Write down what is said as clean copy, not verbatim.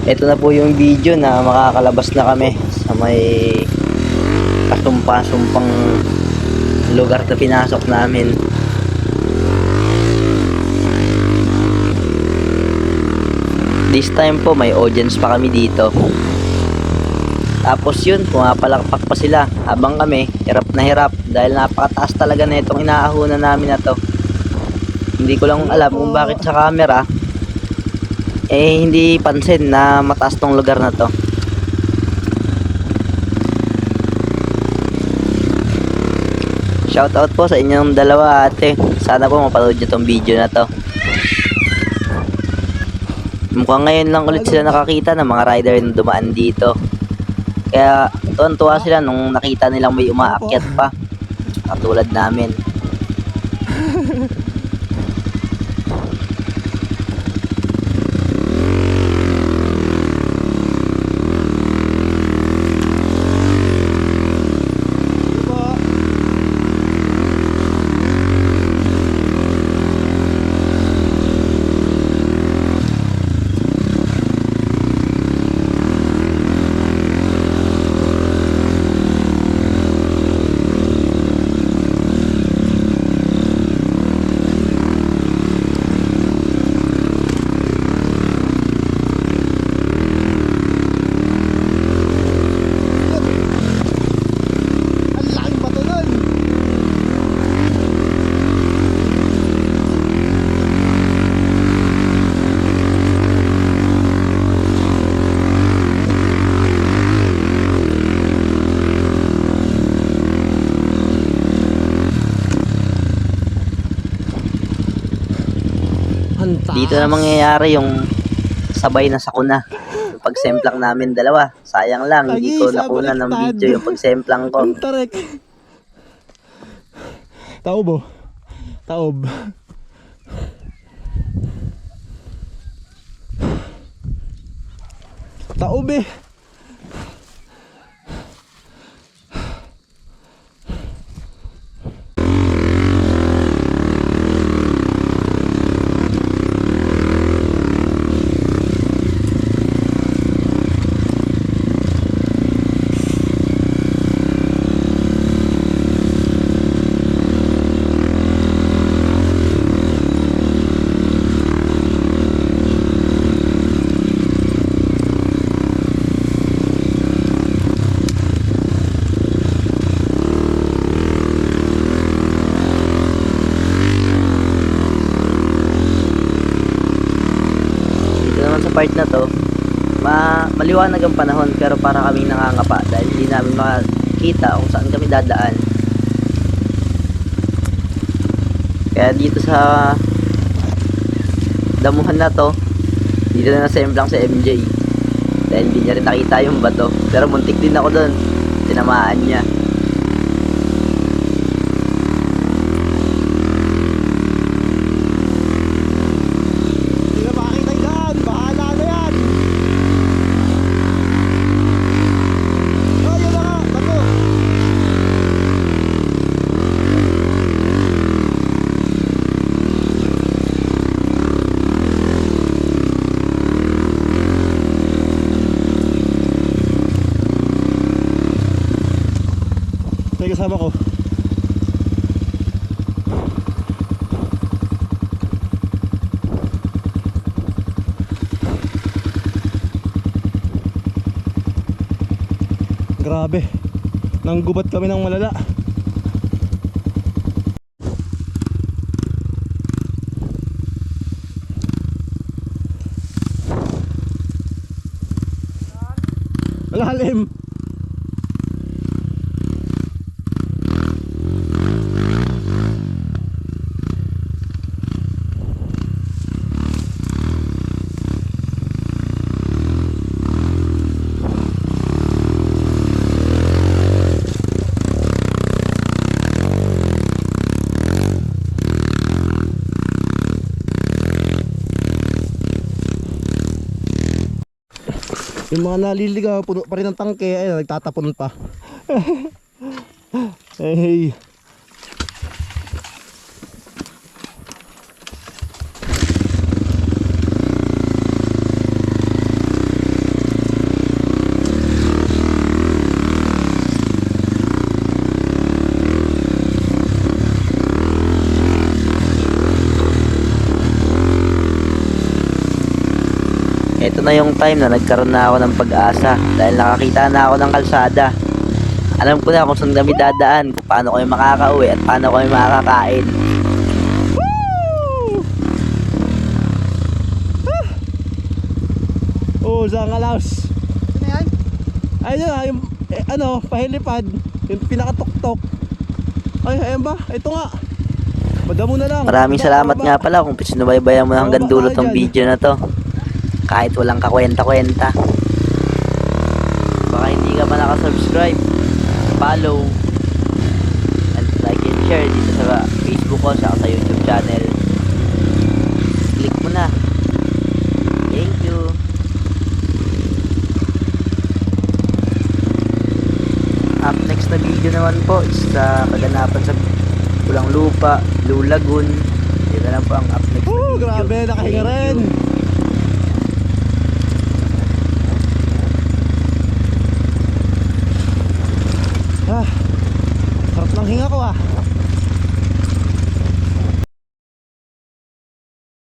Ito na po yung video na makakalabas na kami sa may kasumpa-sumpang lugar na pinasok namin. This time po may audience pa kami dito. Tapos yun, pumapalakpak pa sila habang kami hirap na hirap dahil napakataas talaga na itong inaahunan namin na to. Hindi ko lang alam kung bakit sa camera hindi pansin na mataas tong lugar na to. Shoutout po sa inyong dalawa, ate. Sana po mapanood nyo tong video na to. Mukhang ngayon lang ulit sila nakakita ng mga rider na dumaan dito. Kaya tuwan-tuwa sila nung nakita nilang may umaakyat pa, katulad namin. Dito na mangyayari yung sabay na sakuna. Yung pagsemplang namin dalawa. Sayang lang, hindi ko nakunan ng video yung pagsemplang ko. Taob oh. Taob. Taob eh. Part na to maliwanag ang panahon pero para kaming nangangapa dahil hindi namin makita kung saan kami dadaan. Kaya dito sa damuhan na to, dito na nasemplang si MJ dahil hindi niya rin nakita yung bato, pero muntik din ako doon, tinamaan niya. Kasama ko. Grabe. Nanggubat kami ng malala. Malalim. Yung mga naliligaw, puno pa rin ng tangke, ay nagtatapon pa. Hey. Ito na yung time na nagkaroon na ako ng pag-asa dahil nakakita na ako ng kalsada. Alam ko na kung saan kami dadaan, kung paano kami makakauwi at paano kami makakakain. Oh, sa kalaos. Ano yan? Ayun na, yung pahilipad, yung pinakatuktok. Ay, ayun ba? Ito nga. Madamo na lang. Maraming Baba, salamat baba. nga pala kung sinubaybayan mo hanggang Baba dulo tayo tong dyan. video na to. Kahit walang kakwenta-kwenta. Baka hindi ka pa nakasubscribe, follow, and like and share dito sa Facebook ko, sa YouTube channel. Click mo na. Thank you. Up next na video naman po is sa kaganapan sa Pulang Lupa, Blue Lagoon. Yun na lang po ang up next na video. Grabe, nakahinga Thank rin. you. Ah, sarap ng hinga ko ah.